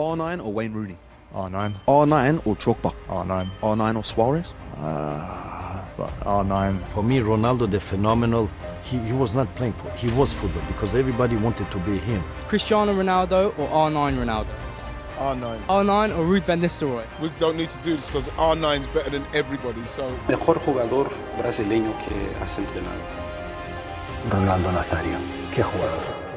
R9 or Wayne Rooney? R9. R9 or Drogba? R9. R9 or Suarez? But R9. For me, Ronaldo, the phenomenal, he was not playing for, he was football because everybody wanted to be him. Cristiano Ronaldo or R9 Ronaldo? R9. R9 or Ruud van Nistelrooy? We don't need to do this because R9 is better than everybody, so... Mejor jugador brasileño que has entrenado. Ronaldo Nazário. Que jugador.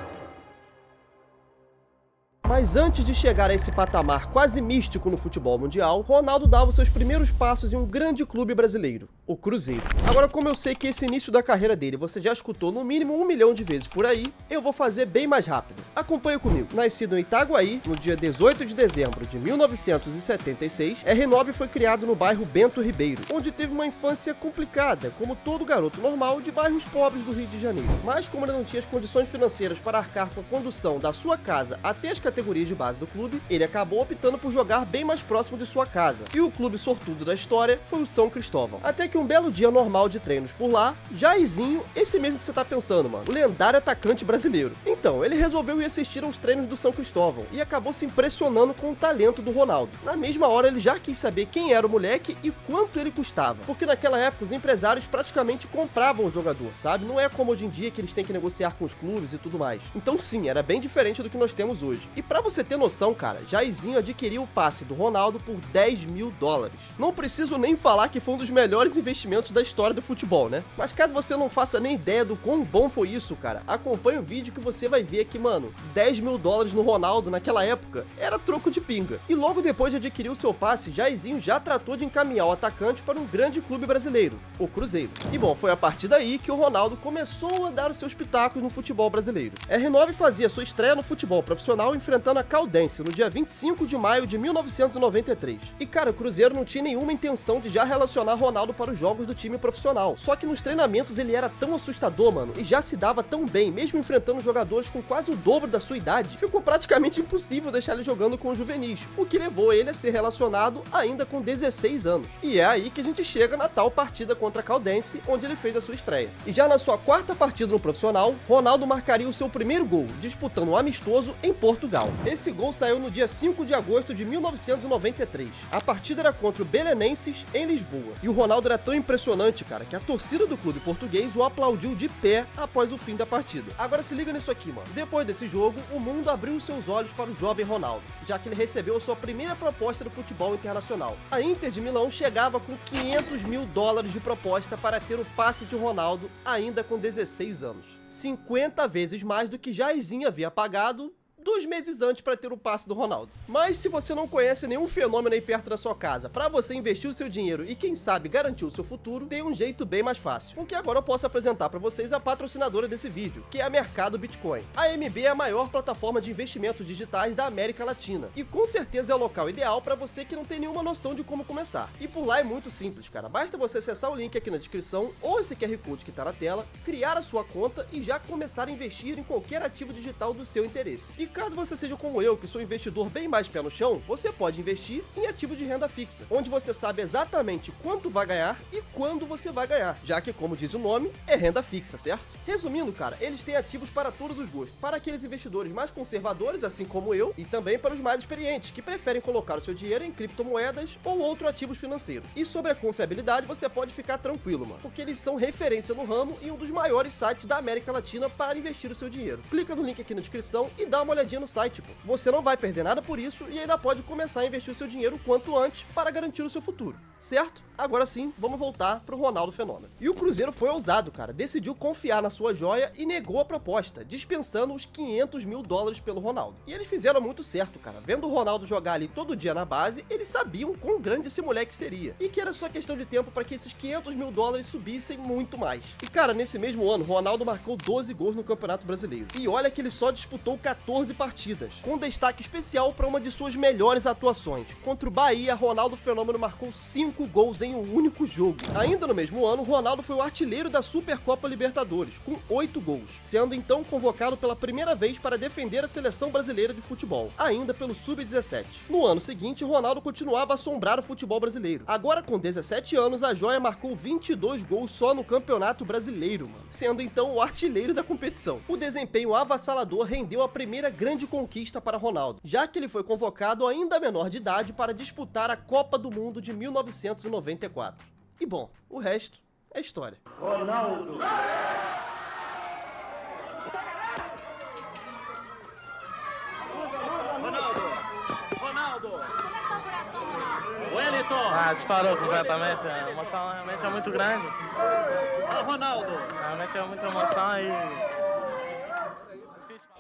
Mas antes de chegar a esse patamar quase místico no futebol mundial, Ronaldo dava os seus primeiros passos em um grande clube brasileiro, o Cruzeiro. Agora, como eu sei que esse início da carreira dele você já escutou no mínimo 1 milhão de vezes por aí, eu vou fazer bem mais rápido. Acompanhe comigo. Nascido em Itaguaí, no dia 18 de dezembro de 1976, R9 foi criado no bairro Bento Ribeiro, onde teve uma infância complicada, como todo garoto normal de bairros pobres do Rio de Janeiro. Mas como ele não tinha as condições financeiras para arcar com a condução da sua casa até as categorias de base do clube, ele acabou optando por jogar bem mais próximo de sua casa. E o clube sortudo da história foi o São Cristóvão. Até que um belo dia normal de treinos por lá, Jairzinho, esse mesmo que você tá pensando, mano, o lendário atacante brasileiro. Então, ele resolveu ir assistir aos treinos do São Cristóvão e acabou se impressionando com o talento do Ronaldo. Na mesma hora, ele já quis saber quem era o moleque e quanto ele custava, porque naquela época os empresários praticamente compravam o jogador, sabe? Não é como hoje em dia que eles têm que negociar com os clubes e tudo mais. Então sim, era bem diferente do que nós temos hoje. E pra você ter noção, cara, Jairzinho adquiriu o passe do Ronaldo por $10 mil. Não preciso nem falar que foi um dos melhores investimentos da história do futebol, né? Mas caso você não faça nem ideia do quão bom foi isso, cara, acompanhe o vídeo que você vai ver que, mano, $10 mil no Ronaldo naquela época era troco de pinga. E logo depois de adquirir o seu passe, Jairzinho já tratou de encaminhar o atacante para um grande clube brasileiro, o Cruzeiro. E bom, foi a partir daí que o Ronaldo começou a dar os seus pitacos no futebol brasileiro. R9 fazia sua estreia no futebol profissional enfrentando a Caldense no dia 25 de maio de 1993. E cara, o Cruzeiro não tinha nenhuma intenção de já relacionar Ronaldo para os jogos do time profissional. Só que nos treinamentos ele era tão assustador, mano, e já se dava tão bem, mesmo enfrentando jogadores com quase o dobro da sua idade, ficou praticamente impossível deixar ele jogando com os juvenis, o que levou ele a ser relacionado ainda com 16 anos. E é aí que a gente chega na tal partida contra a Caldense, onde ele fez a sua estreia. E já na sua quarta partida no profissional, Ronaldo marcaria o seu primeiro gol, disputando um amistoso em Portugal. Esse gol saiu no dia 5 de agosto de 1993. A partida era contra o Belenenses em Lisboa. E o Ronaldo era tão impressionante, cara, que a torcida do clube português o aplaudiu de pé após o fim da partida. Agora se liga nisso aqui, mano. Depois desse jogo, o mundo abriu seus olhos para o jovem Ronaldo, já que ele recebeu a sua primeira proposta do futebol internacional. A Inter de Milão chegava com $500 mil de proposta para ter o passe de Ronaldo ainda com 16 anos. 50 vezes mais do que Jairzinho havia pagado 2 meses antes para ter o passe do Ronaldo. Mas se você não conhece nenhum fenômeno aí perto da sua casa, para você investir o seu dinheiro e quem sabe garantir o seu futuro, tem um jeito bem mais fácil. Porque agora eu posso apresentar para vocês a patrocinadora desse vídeo, que é a Mercado Bitcoin. A MB é a maior plataforma de investimentos digitais da América Latina e com certeza é o local ideal para você que não tem nenhuma noção de como começar. E por lá é muito simples, cara. Basta você acessar o link aqui na descrição ou esse QR Code que tá na tela, criar a sua conta e já começar a investir em qualquer ativo digital do seu interesse. E caso você seja como eu, que sou investidor bem mais pé no chão, você pode investir em ativo de renda fixa, onde você sabe exatamente quanto vai ganhar e quando você vai ganhar, já que, como diz o nome, é renda fixa, certo? Resumindo, cara, eles têm ativos para todos os gostos, para aqueles investidores mais conservadores, assim como eu, e também para os mais experientes, que preferem colocar o seu dinheiro em criptomoedas ou outros ativos financeiros. E sobre a confiabilidade, você pode ficar tranquilo, mano, porque eles são referência no ramo e um dos maiores sites da América Latina para investir o seu dinheiro. Clica no link aqui na descrição e dá uma olhadinha no site, pô. Você não vai perder nada por isso e ainda pode começar a investir o seu dinheiro quanto antes para garantir o seu futuro, certo? Agora sim, vamos voltar pro Ronaldo Fenômeno. E o Cruzeiro foi ousado, cara, decidiu confiar na sua joia e negou a proposta, dispensando os $500 mil pelo Ronaldo. E eles fizeram muito certo, cara. Vendo o Ronaldo jogar ali todo dia na base, eles sabiam quão grande esse moleque seria. E que era só questão de tempo para que esses $500 mil subissem muito mais. E cara, nesse mesmo ano, Ronaldo marcou 12 gols no Campeonato Brasileiro. E olha que ele só disputou 14 partidas, com destaque especial para uma de suas melhores atuações. Contra o Bahia, Ronaldo Fenômeno marcou 5 gols em um único jogo. Ainda no mesmo ano, Ronaldo foi o artilheiro da Supercopa Libertadores, com 8 gols, sendo então convocado pela primeira vez para defender a seleção brasileira de futebol, ainda pelo Sub-17. No ano seguinte, Ronaldo continuava a assombrar o futebol brasileiro. Agora com 17 anos, a joia marcou 22 gols só no Campeonato Brasileiro, mano, sendo então o artilheiro da competição. O desempenho avassalador rendeu a primeira grande conquista para Ronaldo, já que ele foi convocado ainda menor de idade para disputar a Copa do Mundo de 1994. E bom, o resto é história. Ronaldo! Wellington! Ah, disparou completamente. A emoção realmente é muito grande. Ronaldo! Realmente é muita emoção e...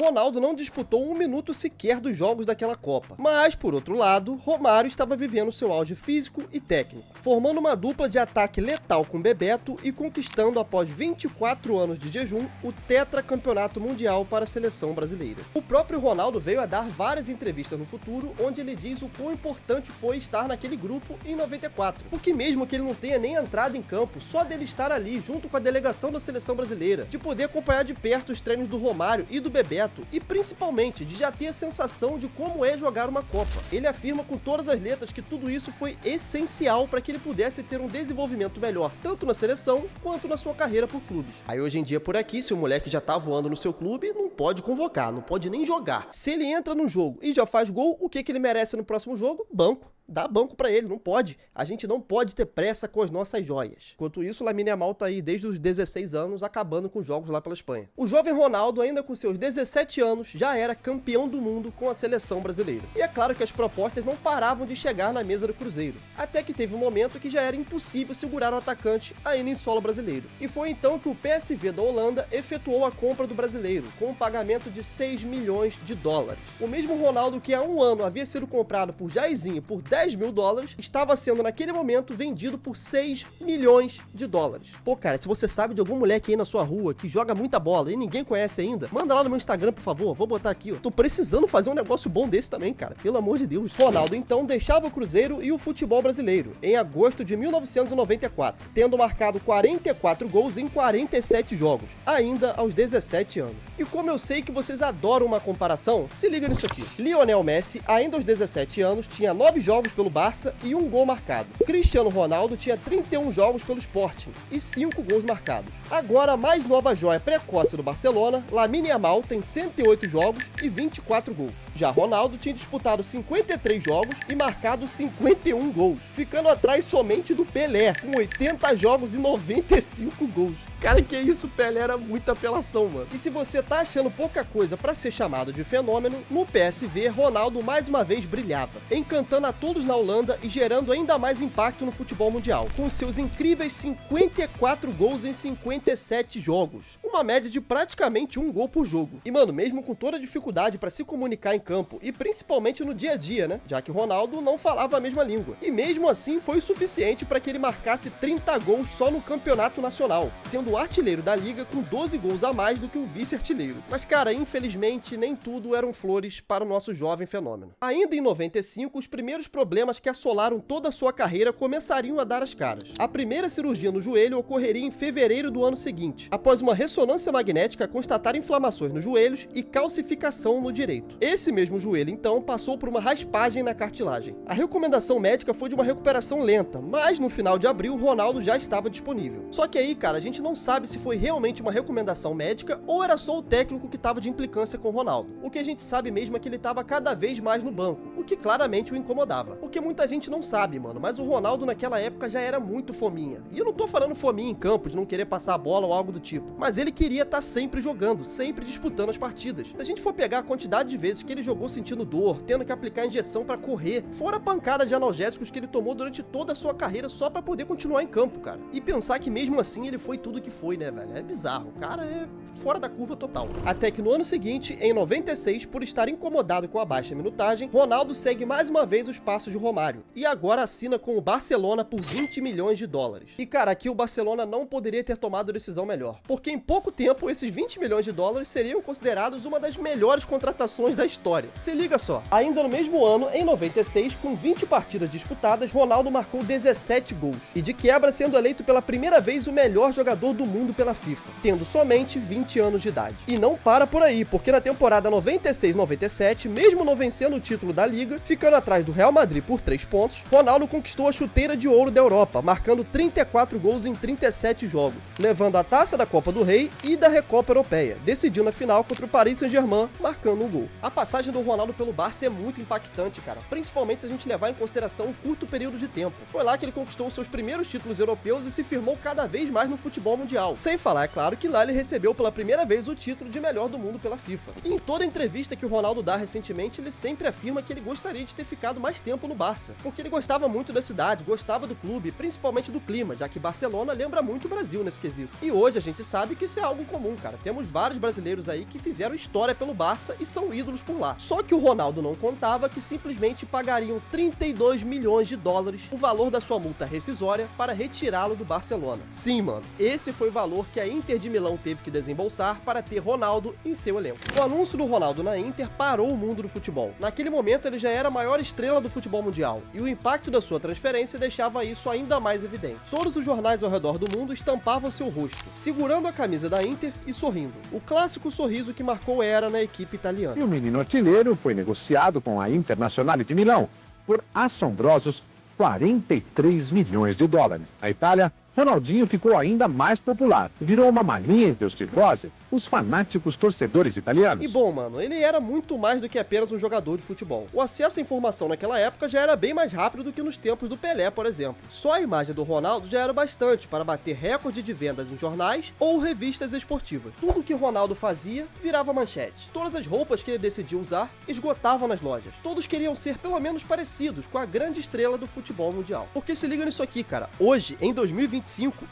Ronaldo não disputou um minuto sequer dos jogos daquela Copa. Mas, por outro lado, Romário estava vivendo seu auge físico e técnico, formando uma dupla de ataque letal com Bebeto e conquistando, após 24 anos de jejum, o tetracampeonato mundial para a seleção brasileira. O próprio Ronaldo veio a dar várias entrevistas no futuro, onde ele diz o quão importante foi estar naquele grupo em 94. Porque mesmo que ele não tenha nem entrado em campo, só dele estar ali junto com a delegação da seleção brasileira, de poder acompanhar de perto os treinos do Romário e do Bebeto, e principalmente de já ter a sensação de como é jogar uma Copa. Ele afirma com todas as letras que tudo isso foi essencial para que ele pudesse ter um desenvolvimento melhor, tanto na seleção quanto na sua carreira por clubes. Aí hoje em dia por aqui, se o moleque já tá voando no seu clube, não pode convocar, não pode nem jogar. Se ele entra no jogo e já faz gol, o que ele merece no próximo jogo? Banco. Dá banco pra ele, não pode. A gente não pode ter pressa com as nossas joias. Enquanto isso, Lamine Yamal tá aí desde os 16 anos acabando com jogos lá pela Espanha. O jovem Ronaldo, ainda com seus 17 anos, já era campeão do mundo com a seleção brasileira. E é claro que as propostas não paravam de chegar na mesa do Cruzeiro. Até que teve um momento que já era impossível segurar o atacante ainda em solo brasileiro. E foi então que o PSV da Holanda efetuou a compra do brasileiro, com um pagamento de 6 milhões de dólares. O mesmo Ronaldo que há um ano havia sido comprado por Jairzinho por 10 mil dólares, estava sendo naquele momento vendido por 6 milhões de dólares. Pô, cara, se você sabe de algum moleque aí na sua rua que joga muita bola e ninguém conhece ainda, manda lá no meu Instagram, por favor. Vou botar aqui, ó. Tô precisando fazer um negócio bom desse também, cara. Pelo amor de Deus. Ronaldo, então, deixava o Cruzeiro e o futebol brasileiro em agosto de 1994, tendo marcado 44 gols em 47 jogos, ainda aos 17 anos. E como eu sei que vocês adoram uma comparação, se liga nisso aqui. Lionel Messi, ainda aos 17 anos, tinha 9 jogos pelo Barça e 1 gol marcado. Cristiano Ronaldo tinha 31 jogos pelo Sporting e 5 gols marcados. Agora, a mais nova joia precoce do Barcelona, Lamine Yamal, tem 108 jogos e 24 gols. Já Ronaldo tinha disputado 53 jogos e marcado 51 gols, ficando atrás somente do Pelé, com 80 jogos e 95 gols. Cara, que isso, Pelé era muita apelação, mano. E se você tá achando pouca coisa pra ser chamado de fenômeno, no PSV, Ronaldo mais uma vez brilhava, encantando a todos na Holanda e gerando ainda mais impacto no futebol mundial, com seus incríveis 54 gols em 57 jogos, uma média de praticamente 1 gol por jogo. E mano, mesmo com toda a dificuldade pra se comunicar em campo, e principalmente no dia a dia, né, já que Ronaldo não falava a mesma língua, e mesmo assim foi o suficiente para que ele marcasse 30 gols só no campeonato nacional, sendo o artilheiro da liga com 12 gols a mais do que o vice-artilheiro. Mas cara, infelizmente nem tudo eram flores para o nosso jovem fenômeno. Ainda em 95, os primeiros problemas que assolaram toda a sua carreira começariam a dar as caras. A primeira cirurgia no joelho ocorreria em fevereiro do ano seguinte, após uma ressonância magnética constatar inflamações nos joelhos e calcificação no direito. Esse mesmo joelho, então, passou por uma raspagem na cartilagem. A recomendação médica foi de uma recuperação lenta, mas no final de abril, Ronaldo já estava disponível. Só que aí, cara, a gente não sabe se foi realmente uma recomendação médica ou era só o técnico que estava de implicância com o Ronaldo. O que a gente sabe mesmo é que ele estava cada vez mais no banco, o que claramente o incomodava. O que muita gente não sabe, mano, mas o Ronaldo naquela época já era muito fominha. E eu não tô falando fominha em campo, de não querer passar a bola ou algo do tipo, mas ele queria estar sempre jogando, sempre disputando as partidas. Se a gente for pegar a quantidade de vezes que ele jogou sentindo dor, tendo que aplicar injeção pra correr, fora a pancada de analgésicos que ele tomou durante toda a sua carreira só pra poder continuar em campo, cara. E pensar que mesmo assim ele foi tudo que foi, né, velho? É bizarro. O cara é fora da curva total. Até que no ano seguinte, em 96, por estar incomodado com a baixa minutagem, Ronaldo segue mais uma vez os passos de Romário e agora assina com o Barcelona por 20 milhões de dólares. E cara, aqui o Barcelona não poderia ter tomado decisão melhor, porque em pouco tempo esses 20 milhões de dólares seriam considerados uma das melhores contratações da história. Se liga só, ainda no mesmo ano, em 96, com 20 partidas disputadas, Ronaldo marcou 17 gols e de quebra sendo eleito pela primeira vez o melhor jogador do mundo pela FIFA, tendo somente 20 anos de idade. E não para por aí, porque na temporada 96-97, mesmo não vencendo o título da Liga, Liga, ficando atrás do Real Madrid por 3 pontos, Ronaldo conquistou a chuteira de ouro da Europa, marcando 34 gols em 37 jogos, levando a taça da Copa do Rei e da Recopa Europeia, decidindo a final contra o Paris Saint-Germain, marcando um gol. A passagem do Ronaldo pelo Barça é muito impactante, cara, principalmente se a gente levar em consideração o curto período de tempo. Foi lá que ele conquistou os seus primeiros títulos europeus e se firmou cada vez mais no futebol mundial. Sem falar, é claro, que lá ele recebeu pela primeira vez o título de melhor do mundo pela FIFA. E em toda entrevista que o Ronaldo dá recentemente, ele sempre afirma que ele gostaria de ter ficado mais tempo no Barça, porque ele gostava muito da cidade, gostava do clube, principalmente do clima, já que Barcelona lembra muito o Brasil nesse quesito. E hoje a gente sabe que isso é algo comum, cara. Temos vários brasileiros aí que fizeram história pelo Barça e são ídolos por lá. Só que o Ronaldo não contava que simplesmente pagariam 32 milhões de dólares, o valor da sua multa rescisória, para retirá-lo do Barcelona. Sim, mano, esse foi o valor que a Inter de Milão teve que desembolsar para ter Ronaldo em seu elenco. O anúncio do Ronaldo na Inter parou o mundo do futebol. Naquele momento ele já era a maior estrela do futebol mundial, e o impacto da sua transferência deixava isso ainda mais evidente. Todos os jornais ao redor do mundo estampavam seu rosto, segurando a camisa da Inter e sorrindo. O clássico sorriso que marcou era na equipe italiana. E o menino artilheiro foi negociado com a Internazionale de Milão por assombrosos 43 milhões de dólares. Na Itália, Ronaldinho ficou ainda mais popular. Virou uma mania entre os tifosi, os fanáticos torcedores italianos. E bom, mano, ele era muito mais do que apenas um jogador de futebol. O acesso à informação naquela época já era bem mais rápido do que nos tempos do Pelé, por exemplo. Só a imagem do Ronaldo já era bastante para bater recorde de vendas em jornais ou revistas esportivas. Tudo que Ronaldo fazia virava manchete. Todas as roupas que ele decidia usar esgotavam nas lojas. Todos queriam ser pelo menos parecidos com a grande estrela do futebol mundial. Porque se liga nisso aqui, cara. Hoje, em 2025,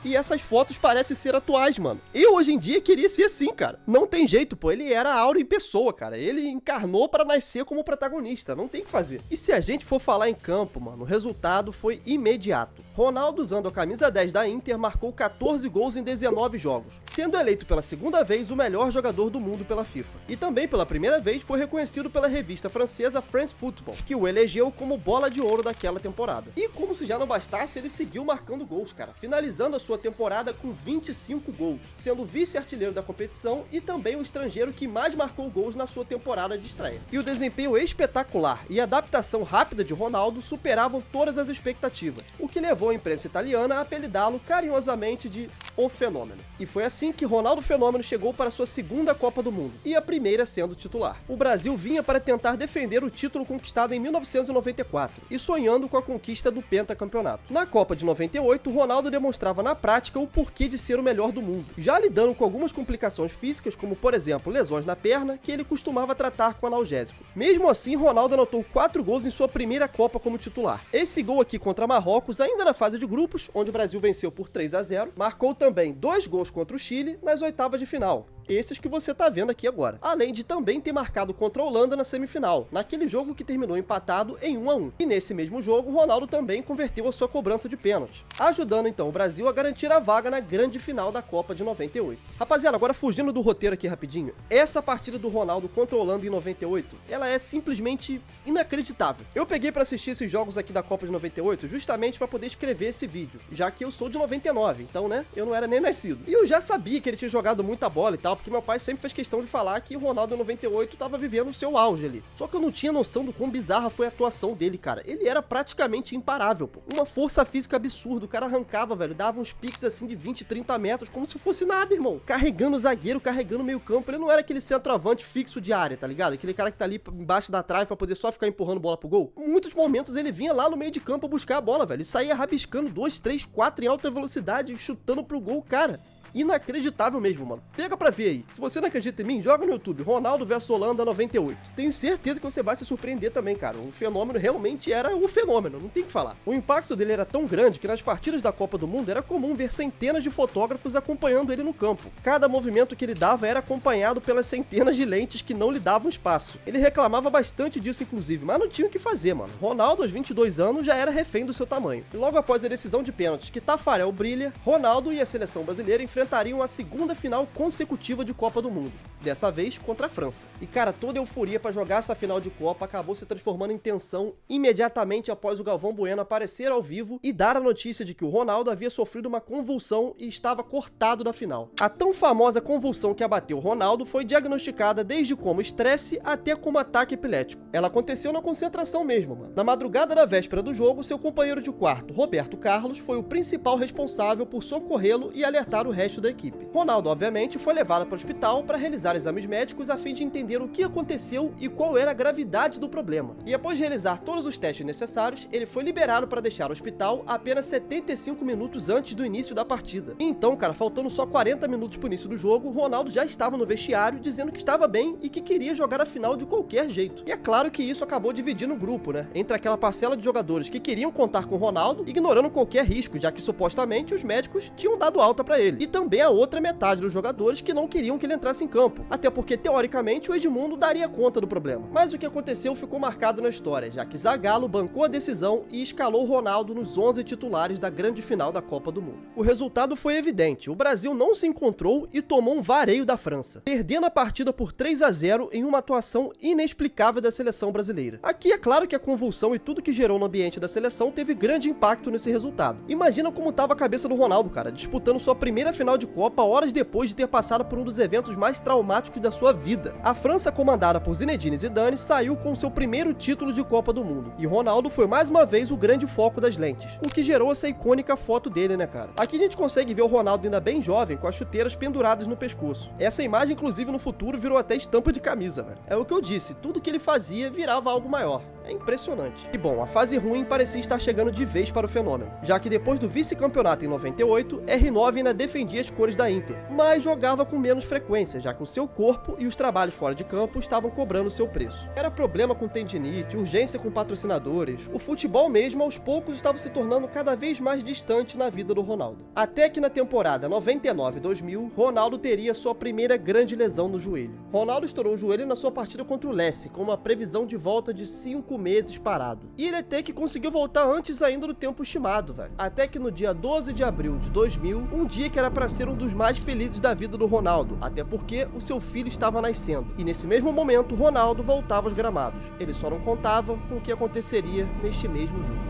e essas fotos parecem ser atuais, mano. Eu hoje em dia queria ser assim, cara. Não tem jeito, pô. Ele era a aura em pessoa, cara. Ele encarnou para nascer como protagonista. Não tem o que fazer. E se a gente for falar em campo, mano, o resultado foi imediato. Ronaldo, usando a camisa 10 da Inter, marcou 14 gols em 19 jogos, sendo eleito pela segunda vez o melhor jogador do mundo pela FIFA. E também pela primeira vez foi reconhecido pela revista francesa France Football, que o elegeu como bola de ouro daquela temporada. E como se já não bastasse, ele seguiu marcando gols, cara, finalizando a sua temporada com 25 gols, sendo vice-artilheiro da competição e também o estrangeiro que mais marcou gols na sua temporada de estreia. E o desempenho espetacular e a adaptação rápida de Ronaldo superavam todas as expectativas, o que levou a imprensa italiana a apelidá-lo carinhosamente de O Fenômeno. E foi assim que Ronaldo Fenômeno chegou para sua segunda Copa do Mundo, e a primeira sendo titular. O Brasil vinha para tentar defender o título conquistado em 1994, e sonhando com a conquista do pentacampeonato. Na Copa de 98, Ronaldo demonstrava na prática o porquê de ser o melhor do mundo, já lidando com algumas complicações físicas, como por exemplo lesões na perna, que ele costumava tratar com analgésicos. Mesmo assim, Ronaldo anotou 4 gols em sua primeira Copa como titular. Esse gol aqui contra Marrocos, ainda na fase de grupos, onde o Brasil venceu por 3-0, marcou também 2 gols contra o Chile nas oitavas de final. Esses que você tá vendo aqui agora. Além de também ter marcado contra a Holanda na semifinal, naquele jogo que terminou empatado em 1-1. E nesse mesmo jogo, Ronaldo também converteu a sua cobrança de pênalti, ajudando então o Brasil a garantir a vaga na grande final da Copa de 98. Rapaziada, agora fugindo do roteiro aqui rapidinho, essa partida do Ronaldo contra a Holanda em 98, ela é simplesmente inacreditável. Eu peguei pra assistir esses jogos aqui da Copa de 98 justamente pra poder escrever esse vídeo, já que eu sou de 99, então né, eu não era nem nascido. E eu já sabia que ele tinha jogado muita bola e tal, porque meu pai sempre fez questão de falar que o Ronaldo em 98 tava vivendo o seu auge ali. Só que eu não tinha noção do quão bizarra foi a atuação dele, cara. Ele era praticamente imparável, pô. Uma força física absurda, o cara arrancava, velho, dava uns piques assim de 20, 30 metros, como se fosse nada, irmão. Carregando o zagueiro, carregando o meio campo. Ele não era aquele centroavante fixo de área, tá ligado? Aquele cara que tá ali embaixo da trave pra poder só ficar empurrando bola pro gol. Em muitos momentos ele vinha lá no meio de campo buscar a bola, velho. E saía rabiscando 2, 3, 4 em alta velocidade, chutando pro gol, cara. Inacreditável mesmo, mano. Pega pra ver aí. Se você não acredita em mim, joga no YouTube Ronaldo vs Holanda 98. Tenho certeza que você vai se surpreender também, cara. O fenômeno realmente era o fenômeno, não tem o que falar. O impacto dele era tão grande que nas partidas da Copa do Mundo era comum ver centenas de fotógrafos acompanhando ele no campo. Cada movimento que ele dava era acompanhado pelas centenas de lentes que não lhe davam espaço. Ele reclamava bastante disso, inclusive, mas não tinha o que fazer, mano. Ronaldo, aos 22 anos, já era refém do seu tamanho. E logo após a decisão de pênaltis que Tafarel brilha, Ronaldo e a seleção brasileira enfrentaram enfrentariam a segunda final consecutiva de Copa do Mundo, dessa vez contra a França. E cara, toda a euforia para jogar essa final de Copa acabou se transformando em tensão imediatamente após o Galvão Bueno aparecer ao vivo e dar a notícia de que o Ronaldo havia sofrido uma convulsão e estava cortado da final. A tão famosa convulsão que abateu o Ronaldo foi diagnosticada desde como estresse até como ataque epilético. Ela aconteceu na concentração mesmo, mano. Na madrugada da véspera do jogo, seu companheiro de quarto, Roberto Carlos, foi o principal responsável por socorrê-lo e alertar o resto da equipe. Ronaldo, obviamente, foi levado para o hospital para realizar exames médicos a fim de entender o que aconteceu e qual era a gravidade do problema. E após de realizar todos os testes necessários, ele foi liberado para deixar o hospital apenas 75 minutos antes do início da partida. E então, cara, faltando só 40 minutos para o início do jogo, Ronaldo já estava no vestiário dizendo que estava bem e que queria jogar a final de qualquer jeito. E é claro que isso acabou dividindo o grupo, né? Entre aquela parcela de jogadores que queriam contar com o Ronaldo, ignorando qualquer risco, já que supostamente os médicos tinham dado alta para ele. E também a outra metade dos jogadores que não queriam que ele entrasse em campo, até porque teoricamente o Edmundo daria conta do problema. Mas o que aconteceu ficou marcado na história, já que Zagallo bancou a decisão e escalou Ronaldo nos 11 titulares da grande final da Copa do Mundo. O resultado foi evidente, o Brasil não se encontrou e tomou um vareio da França, perdendo a partida por 3-0 em uma atuação inexplicável da seleção brasileira. Aqui é claro que a convulsão e tudo que gerou no ambiente da seleção teve grande impacto nesse resultado. Imagina como estava a cabeça do Ronaldo, cara, disputando sua primeira final de Copa horas depois de ter passado por um dos eventos mais traumáticos da sua vida. A França, comandada por Zinedine Zidane, saiu com seu primeiro título de Copa do Mundo, e Ronaldo foi mais uma vez o grande foco das lentes, o que gerou essa icônica foto dele, né, cara? Aqui a gente consegue ver o Ronaldo ainda bem jovem, com as chuteiras penduradas no pescoço. Essa imagem, inclusive, no futuro virou até estampa de camisa, velho. É o que eu disse, tudo que ele fazia virava algo maior. É impressionante. E bom, a fase ruim parecia estar chegando de vez para o fenômeno, já que depois do vice-campeonato em 98, R9 ainda defendia as cores da Inter, mas jogava com menos frequência, já que o seu corpo e os trabalhos fora de campo estavam cobrando seu preço. Era problema com tendinite, urgência com patrocinadores, o futebol mesmo aos poucos estava se tornando cada vez mais distante na vida do Ronaldo. Até que na temporada 99-2000, Ronaldo teria sua primeira grande lesão no joelho. Ronaldo estourou o joelho na sua partida contra o Lecce, com uma previsão de volta de 5 meses parado. E ele até que conseguiu voltar antes ainda do tempo estimado, velho. Até que no dia 12 de abril de 2000, um dia que era para ser um dos mais felizes da vida do Ronaldo, até porque o seu filho estava nascendo. E nesse mesmo momento, Ronaldo voltava aos gramados. Ele só não contava com o que aconteceria neste mesmo jogo.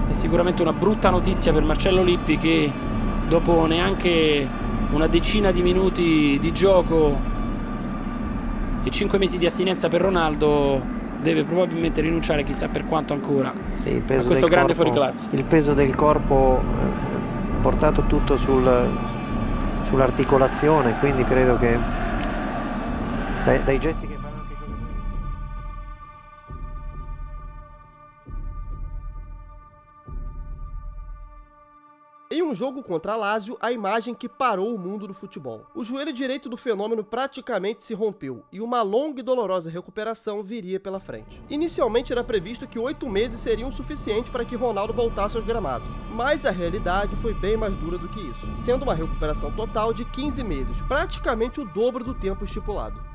È sicuramente una brutta notizia per Marcello Lippi, che dopo neanche una decina di minuti di gioco e 5 mesi di astinenza per Ronaldo deve probabilmente rinunciare chissà per quanto ancora a questo grande fuoriclasse. Il peso del corpo portato tutto sull'articolazione, quindi credo che dai gesti che fanno anche i giocatori. Em um jogo contra a Lazio, a imagem que parou o mundo do futebol. O joelho direito do fenômeno praticamente se rompeu, e uma longa e dolorosa recuperação viria pela frente. Inicialmente era previsto que 8 meses seriam suficientes para que Ronaldo voltasse aos gramados, mas a realidade foi bem mais dura do que isso, sendo uma recuperação total de 15 meses, praticamente o dobro do tempo estipulado.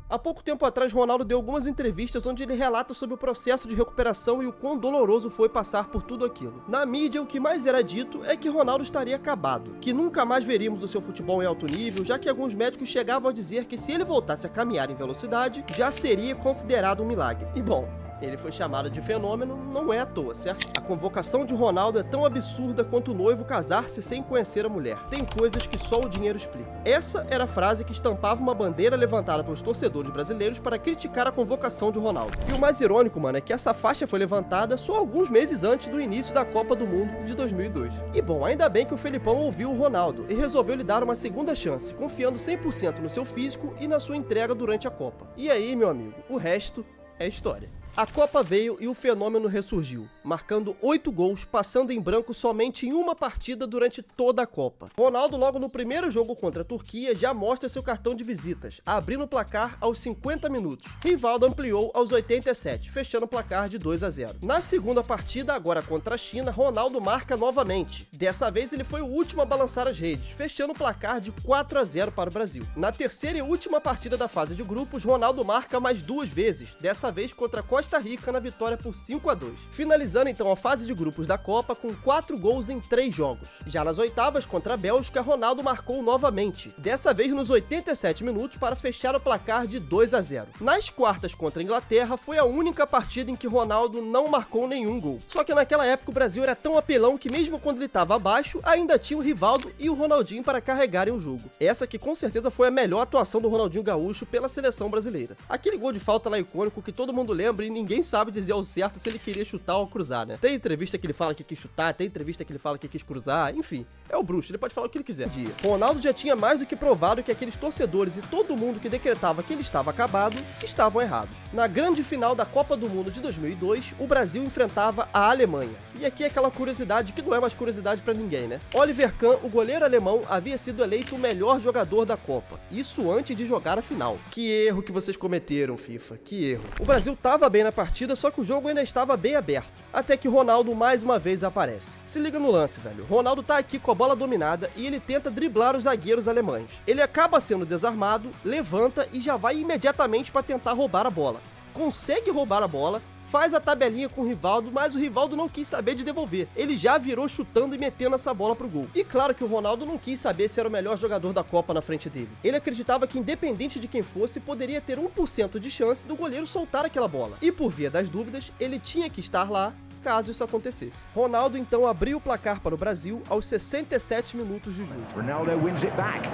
Há pouco tempo atrás, Ronaldo deu algumas entrevistas onde ele relata sobre o processo de recuperação e o quão doloroso foi passar por tudo aquilo. Na mídia, o que mais era dito é que Ronaldo estaria acabado, que nunca mais veríamos o seu futebol em alto nível, já que alguns médicos chegavam a dizer que se ele voltasse a caminhar em velocidade, já seria considerado um milagre. E bom, ele foi chamado de fenômeno, não é à toa, certo? A convocação de Ronaldo é tão absurda quanto o noivo casar-se sem conhecer a mulher. Tem coisas que só o dinheiro explica. Essa era a frase que estampava uma bandeira levantada pelos torcedores brasileiros para criticar a convocação de Ronaldo. E o mais irônico, mano, é que essa faixa foi levantada só alguns meses antes do início da Copa do Mundo de 2002. E bom, ainda bem que o Felipão ouviu o Ronaldo e resolveu lhe dar uma segunda chance, confiando 100% no seu físico e na sua entrega durante a Copa. E aí, meu amigo, o resto é história. A Copa veio e o fenômeno ressurgiu, marcando 8 gols, passando em branco somente em uma partida durante toda a Copa. Ronaldo, logo no primeiro jogo contra a Turquia, já mostra seu cartão de visitas, abrindo o placar aos 50 minutos. Rivaldo ampliou aos 87, fechando o placar de 2-0. Na segunda partida, agora contra a China, Ronaldo marca novamente. Dessa vez ele foi o último a balançar as redes, fechando o placar de 4-0 para o Brasil. Na terceira e última partida da fase de grupos, Ronaldo marca mais 2 vezes, dessa vez contra a Costa Costa Rica na vitória por 5-2, finalizando então a fase de grupos da Copa com 4 gols em 3 jogos. Já nas oitavas contra a Bélgica, Ronaldo marcou novamente, dessa vez nos 87 minutos para fechar o placar de 2-0. Nas quartas contra a Inglaterra foi a única partida em que Ronaldo não marcou nenhum gol. Só que naquela época o Brasil era tão apelão que mesmo quando ele estava abaixo, ainda tinha o Rivaldo e o Ronaldinho para carregarem o jogo. Essa que com certeza foi a melhor atuação do Ronaldinho Gaúcho pela seleção brasileira. Aquele gol de falta lá icônico que todo mundo lembra e ninguém sabe dizer ao certo se ele queria chutar ou cruzar, né? Tem entrevista que ele fala que quis chutar, tem entrevista que ele fala que quis cruzar, enfim. É o bruxo, ele pode falar o que ele quiser. Ronaldo já tinha mais do que provado que aqueles torcedores e todo mundo que decretava que ele estava acabado, estavam errados. Na grande final da Copa do Mundo de 2002, o Brasil enfrentava a Alemanha. E aqui é aquela curiosidade que não é mais curiosidade pra ninguém, né? Oliver Kahn, o goleiro alemão, havia sido eleito o melhor jogador da Copa. Isso antes de jogar a final. Que erro que vocês cometeram, FIFA, que erro. O Brasil tava bem na partida, só que o jogo ainda estava bem aberto. Até que Ronaldo mais uma vez aparece. Se liga no lance, velho. Ronaldo tá aqui com a bola dominada e ele tenta driblar os zagueiros alemães. Ele acaba sendo desarmado, levanta e já vai imediatamente para tentar roubar a bola. Consegue roubar a bola, faz a tabelinha com o Rivaldo, mas o Rivaldo não quis saber de devolver. Ele já virou chutando e metendo essa bola pro gol. E claro que o Ronaldo não quis saber se era o melhor jogador da Copa na frente dele. Ele acreditava que independente de quem fosse, poderia ter 1% de chance do goleiro soltar aquela bola. E por via das dúvidas, ele tinha que estar lá caso isso acontecesse. Ronaldo então abriu o placar para o Brasil aos 67 minutos de jogo. Ronaldo wins it back.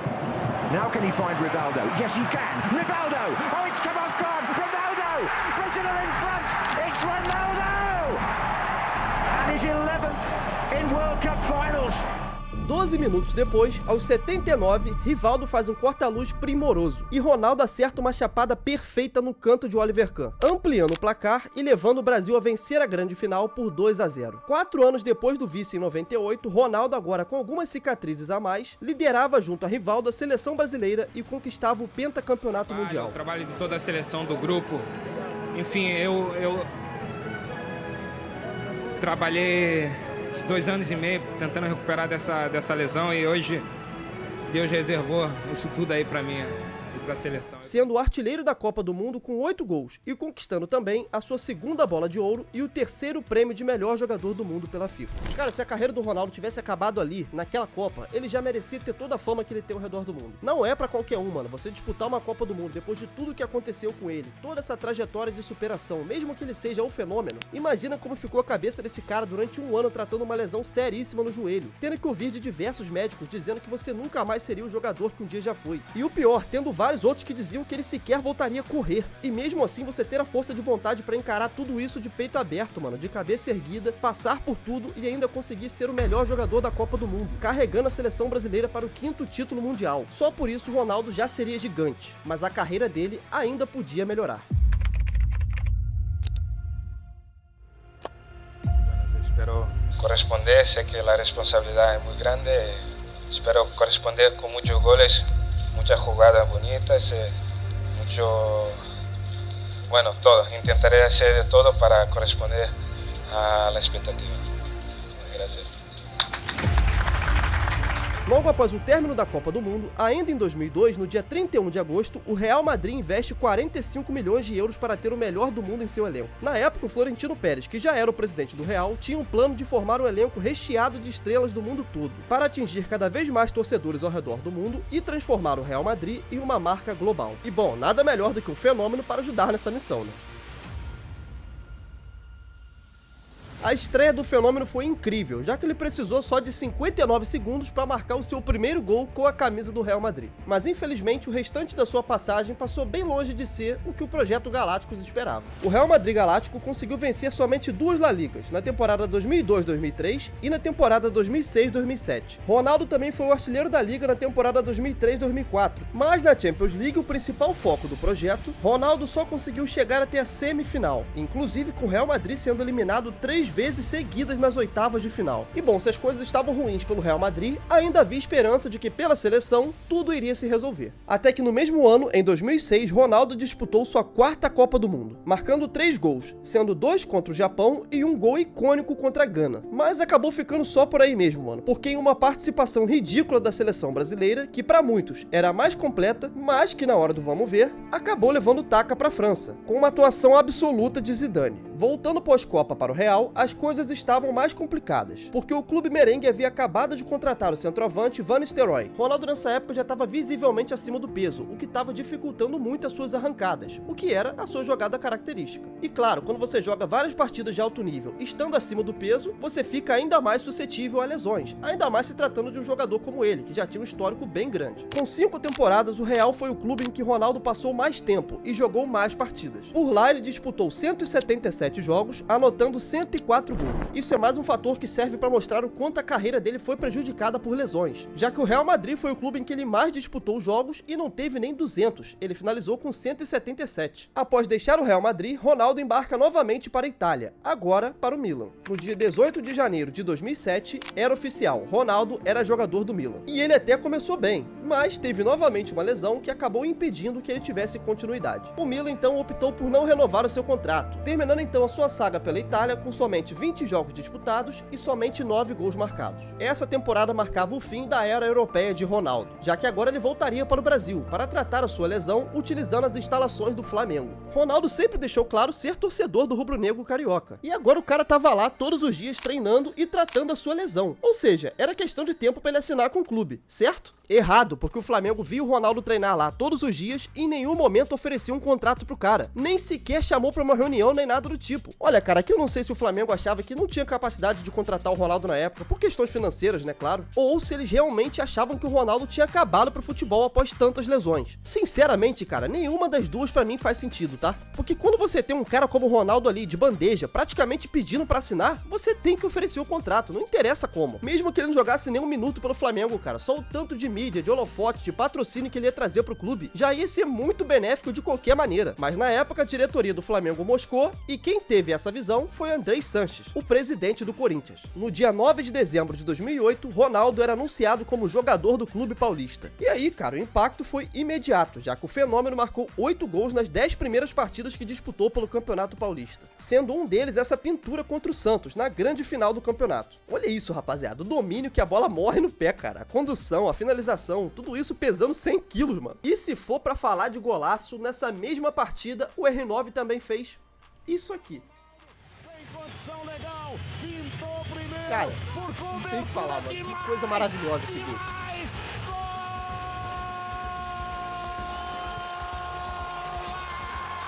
Now can he find Rivaldo? Yes, he can. Rivaldo! Oh, it's come off guard. Rivaldo! Brazil are in front. It's Ronaldo! And his 11th in World Cup finals. 12 minutos depois, aos 79, Rivaldo faz um corta-luz primoroso e Ronaldo acerta uma chapada perfeita no canto de Oliver Kahn, ampliando o placar e levando o Brasil a vencer a grande final por 2-0. 4 anos depois do vice em 98, Ronaldo, agora com algumas cicatrizes a mais, liderava junto a Rivaldo a seleção brasileira e conquistava o pentacampeonato mundial. O trabalho de toda a seleção do grupo, enfim, eu trabalhei 2 anos e meio tentando recuperar dessa lesão e hoje Deus reservou isso tudo aí pra mim e pra seleção. Sendo o artilheiro da Copa do Mundo com 8 gols e conquistando também a sua 2ª bola de ouro e o 3º prêmio de melhor jogador do mundo pela FIFA. Cara, se a carreira do Ronaldo tivesse acabado ali, naquela Copa, ele já merecia ter toda a fama que ele tem ao redor do mundo. Não é pra qualquer um, mano, você disputar uma Copa do Mundo depois de tudo que aconteceu com ele, toda essa trajetória de superação, mesmo que ele seja um fenômeno. Imagina como ficou a cabeça desse cara durante 1 ano tratando uma lesão seríssima no joelho, tendo que ouvir de diversos médicos dizendo que você nunca mais seria o jogador que um dia já foi. E o pior, tendo vários outros que diziam que ele sequer voltaria a correr. E mesmo assim você ter a força de vontade pra encarar tudo isso de peito aberto, mano, de cabeça erguida, passar por tudo e ainda conseguir ser o melhor jogador da Copa do Mundo, carregando a seleção brasileira para o 5º título mundial. Só por isso o Ronaldo já seria gigante, mas a carreira dele ainda podia melhorar. Espero corresponder, sei que a responsabilidade é muito grande, espero corresponder com muitos goles, muchas jugadas bonitas, mucho, bueno, todo. Intentaré hacer de todo para corresponder a la expectativa. Gracias. Logo após o término da Copa do Mundo, ainda em 2002, no dia 31 de agosto, o Real Madrid investe 45 milhões de euros para ter o melhor do mundo em seu elenco. Na época, o Florentino Pérez, que já era o presidente do Real, tinha um plano de formar um elenco recheado de estrelas do mundo todo, para atingir cada vez mais torcedores ao redor do mundo e transformar o Real Madrid em uma marca global. E bom, nada melhor do que um fenômeno para ajudar nessa missão, né? A estreia do fenômeno foi incrível, já que ele precisou só de 59 segundos para marcar o seu primeiro gol com a camisa do Real Madrid. Mas infelizmente o restante da sua passagem passou bem longe de ser o que o projeto Galácticos esperava. O Real Madrid Galáctico conseguiu vencer somente 2 La Ligas, na temporada 2002-2003 e na temporada 2006-2007. Ronaldo também foi o artilheiro da Liga na temporada 2003-2004, mas na Champions League, o principal foco do projeto, Ronaldo só conseguiu chegar até a semifinal, inclusive com o Real Madrid sendo eliminado 3 vezes seguidas nas oitavas de final. E bom, se as coisas estavam ruins pelo Real Madrid, ainda havia esperança de que pela seleção tudo iria se resolver. Até que no mesmo ano, em 2006, Ronaldo disputou sua 4ª Copa do Mundo, marcando 3 gols, sendo 2 contra o Japão e um gol icônico contra a Gana. Mas acabou ficando só por aí mesmo, mano, porque em uma participação ridícula da seleção brasileira, que pra muitos era a mais completa, mas que na hora do vamos ver, acabou levando taca pra França, com uma atuação absoluta de Zidane. Voltando pós-Copa para o Real, as coisas estavam mais complicadas, porque o clube merengue havia acabado de contratar o centroavante Van Nistelrooy. Ronaldo nessa época já estava visivelmente acima do peso, o que estava dificultando muito as suas arrancadas, o que era a sua jogada característica. E claro, quando você joga várias partidas de alto nível estando acima do peso, você fica ainda mais suscetível a lesões, ainda mais se tratando de um jogador como ele, que já tinha um histórico bem grande. Com 5 temporadas, o Real foi o clube em que Ronaldo passou mais tempo e jogou mais partidas. Por lá, ele disputou 177 jogos, anotando 104 gols. Isso é mais um fator que serve para mostrar o quanto a carreira dele foi prejudicada por lesões, já que o Real Madrid foi o clube em que ele mais disputou jogos e não teve nem 200, ele finalizou com 177. Após deixar o Real Madrid, Ronaldo embarca novamente para a Itália, agora para o Milan. No dia 18 de janeiro de 2007, era oficial, Ronaldo era jogador do Milan. E ele até começou bem, mas teve novamente uma lesão que acabou impedindo que ele tivesse continuidade. O Milan então optou por não renovar o seu contrato, terminando então a sua saga pela Itália com somente 20 jogos disputados e somente 9 gols marcados. Essa temporada marcava o fim da era europeia de Ronaldo, já que agora ele voltaria para o Brasil para tratar a sua lesão utilizando as instalações do Flamengo. Ronaldo sempre deixou claro ser torcedor do rubro-negro carioca, e agora o cara tava lá todos os dias treinando e tratando a sua lesão, ou seja, era questão de tempo para ele assinar com o clube, certo? Errado, porque o Flamengo viu o Ronaldo treinar lá todos os dias e em nenhum momento ofereceu um contrato pro cara, nem sequer chamou pra uma reunião nem nada do tipo. Olha, cara, aqui eu não sei se o Flamengo achava que não tinha capacidade de contratar o Ronaldo na época, por questões financeiras, né, claro, ou se eles realmente achavam que o Ronaldo tinha acabado pro futebol após tantas lesões. Sinceramente, cara, nenhuma das duas pra mim faz sentido, tá? Porque quando você tem um cara como o Ronaldo ali, de bandeja, praticamente pedindo pra assinar, você tem que oferecer o contrato, não interessa como. Mesmo que ele não jogasse nem um minuto pelo Flamengo, cara, só o tanto de mídia, de holofote, de patrocínio que ele ia trazer pro clube, já ia ser muito benéfico de qualquer maneira. Mas na época a diretoria do Flamengo moscou, e quem teve essa visão foi Andrei Sanches, o presidente do Corinthians. No dia 9 de dezembro de 2008, Ronaldo era anunciado como jogador do clube paulista. E aí, cara, o impacto foi imediato, já que o fenômeno marcou 8 gols nas 10 primeiras partidas que disputou pelo Campeonato Paulista, sendo um deles essa pintura contra o Santos, na grande final do campeonato. Olha isso, rapaziada, o domínio que a bola morre no pé, cara, a condução, a finalização, tudo isso pesando 100 quilos, mano. E se for pra falar de golaço, nessa mesma partida, o R9 também fez isso aqui. Cara, não tem o que falar, mano. Que coisa maravilhosa esse gol.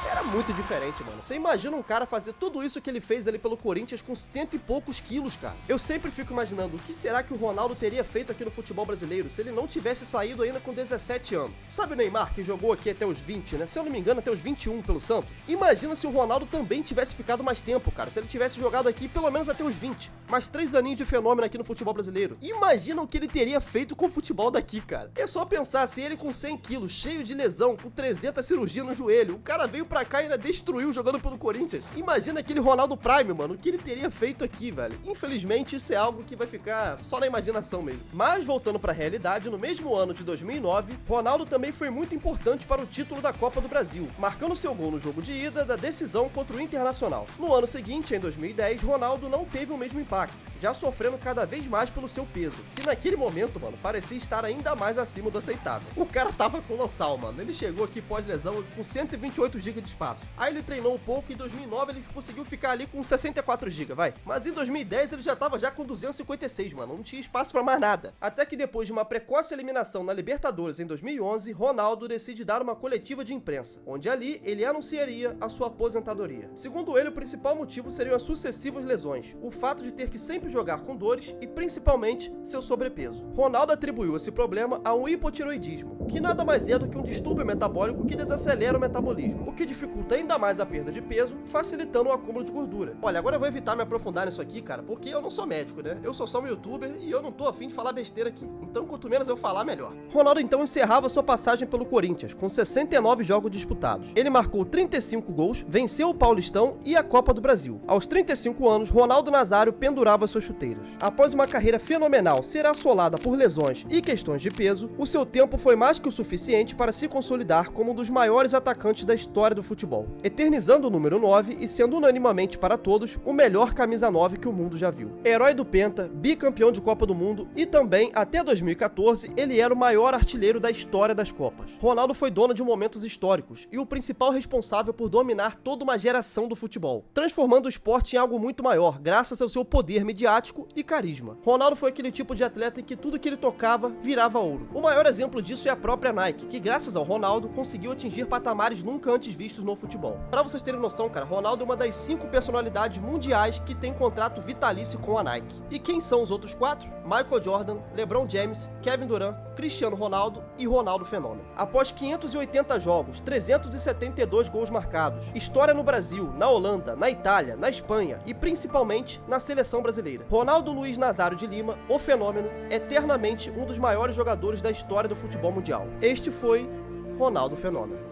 Era muito diferente, mano. Você imagina um cara fazer tudo isso que ele fez ali pelo Corinthians com 100 e poucos quilos, cara. Eu sempre fico imaginando o que será que o Ronaldo teria feito aqui no futebol brasileiro se ele não tivesse saído ainda com 17 anos. Sabe o Neymar, que jogou aqui até os 20, né? Se eu não me engano, até os 21 pelo Santos. Imagina se o Ronaldo também tivesse ficado mais tempo, cara. Se ele tivesse jogado aqui pelo menos até os 20. Mais 3 aninhos de fenômeno aqui no futebol brasileiro. Imagina o que ele teria feito com o futebol daqui, cara. É só pensar, se ele com 100 quilos, cheio de lesão, com 300 cirurgias no joelho, o cara veio pra cá e ainda destruiu jogando pelo Corinthians. Imagina aquele Ronaldo Prime, mano, o que ele teria feito aqui, velho. Infelizmente, isso é algo que vai ficar só na imaginação mesmo. Mas, voltando pra realidade, no mesmo ano de 2009, Ronaldo também foi muito importante para o título da Copa do Brasil, marcando seu gol no jogo de ida da decisão contra o Internacional. No ano seguinte, em 2010, Ronaldo não teve o mesmo impacto, já sofrendo cada vez mais pelo seu peso, que naquele momento, mano, parecia estar ainda mais acima do aceitável. O cara tava colossal, mano. Ele chegou aqui pós-lesão com 128 GB de espaço. Aí ele treinou um pouco e em 2009 ele conseguiu ficar ali com 64 GB, vai. Mas em 2010 ele já tava com 256, mano. Não tinha espaço pra mais nada. Até que depois de uma precoce eliminação na Libertadores em 2011, Ronaldo decide dar uma coletiva de imprensa, onde ali ele anunciaria a sua aposentadoria. Segundo ele, o principal motivo seriam as sucessivas lesões, o fato de ter que sempre jogar com dores e principalmente seu sobrepeso. Ronaldo atribuiu esse problema a um hipotireoidismo, que nada mais é do que um distúrbio metabólico que desacelera o metabolismo, o que dificulta ainda mais a perda de peso, facilitando o acúmulo de gordura. Olha, agora eu vou evitar me aprofundar nisso aqui, cara, porque eu não sou médico, né? Eu sou só um youtuber e eu não tô afim de falar besteira aqui. Então, quanto menos eu falar, melhor. Ronaldo então encerrava sua passagem pelo Corinthians, com 69 jogos disputados. Ele marcou 35 gols, venceu o Paulistão e a Copa do Brasil. Aos 35 anos, Ronaldo Nazário pendurava suas chuteiras. Após uma carreira fenomenal ser assolada por lesões e questões de peso, o seu tempo foi mais que o suficiente para se consolidar como um dos maiores atacantes da história do futebol, eternizando o número 9 e sendo unanimamente para todos o melhor camisa 9 que o mundo já viu. Herói do Penta, bicampeão de Copa do Mundo e também, até 2014, ele era o maior artilheiro da história das Copas. Ronaldo foi dono de momentos históricos e o principal responsável por dominar toda uma geração do futebol, transformando o esporte em algo muito maior, graças ao seu poder midiático e carisma. Ronaldo foi aquele tipo de atleta em que tudo que ele tocava virava ouro. O maior exemplo disso é a própria Nike, que graças ao Ronaldo conseguiu atingir patamares nunca antes vistos no futebol. Pra vocês terem noção, cara, Ronaldo é uma das 5 personalidades mundiais que tem contrato vitalício com a Nike. E quem são os outros 4? Michael Jordan, LeBron James, Kevin Durant, Cristiano Ronaldo e Ronaldo Fenômeno. Após 580 jogos, 372 gols marcados, história no Brasil, na Holanda, na Itália, na Espanha e principalmente na seleção brasileira. Ronaldo Luiz Nazário de Lima, o Fenômeno, eternamente um dos maiores jogadores da história do futebol mundial. Este foi Ronaldo Fenômeno.